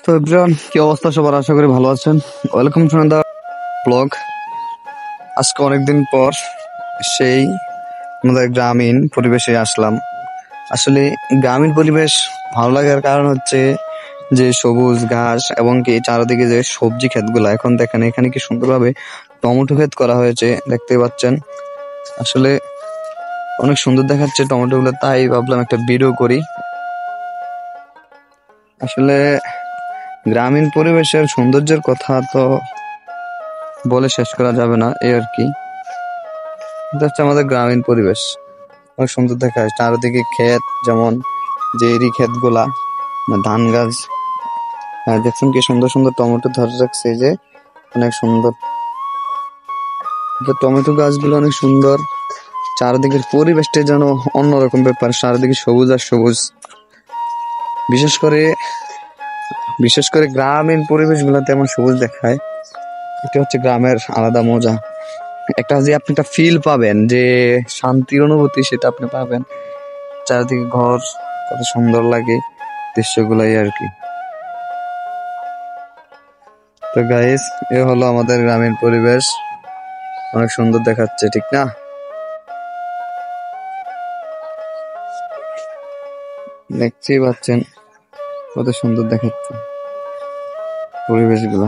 তো এভরিওয়ান, কি অবস্থা সবার? আশা করি ভালো আছেন। Welcome to the blog. আজকে অনেকদিন পর সেই আমাদের গ্রামীণ পরিবেশে আসলাম। আসলে গ্রামীণ পরিবেশ ভালো লাগার কারণ হচ্ছে যে সবুজ ঘাস এবং কি চারিদিকে যে সবজি ক্ষেতগুলো এখন দেখেন, এখানে কি সুন্দরভাবে টমেটো ক্ষেত করা হয়েছে, দেখতে পাচ্ছেন। আসলে অনেক সুন্দর দেখাচ্ছে টমেটো গুলো, তাই ভাবলাম একটা ভিডিও করি। আসলে গ্রামীণ পরিবেশের সৌন্দর্যের কথা তো বলে শেষ করা যাবে না, এই আর কি। এটা হচ্ছে আমাদের গ্রামীণ পরিবেশ, অনেক সুন্দর দেখায়। চারিদিকে ক্ষেত, যেমন যে এরি ক্ষেত গুলা, ধান গাছ। হ্যাঁ, দেখছেন কি সুন্দর সুন্দর টমেটো ধরে রাখছে, এই যে অনেক সুন্দর। টমেটো গাছগুলো অনেক সুন্দর। চারিদিকের পরিবেশটা যেন অন্যরকম ব্যাপার, চারিদিকে সবুজ আর সবুজ। বিশেষ করে গ্রামীণ পরিবেশ গুলা তেমন সবুজ দেখায়। এটা হচ্ছে গ্রামের আলাদা মজা। একটা যে আপনি একটা ফিল পাবেন, যে শান্তির অনুভূতি, সেটা আপনি পাবেন। চারিদিকে ঘর, কত সুন্দর লাগে দৃশ্যগুলাই আর কি। তো গাইস, এ হলো আমাদের গ্রামীণ পরিবেশ, অনেক সুন্দর দেখাচ্ছে, ঠিক না? দেখতেই পাচ্ছেন কত সুন্দর দেখাচ্ছে পরিবেশগুলো।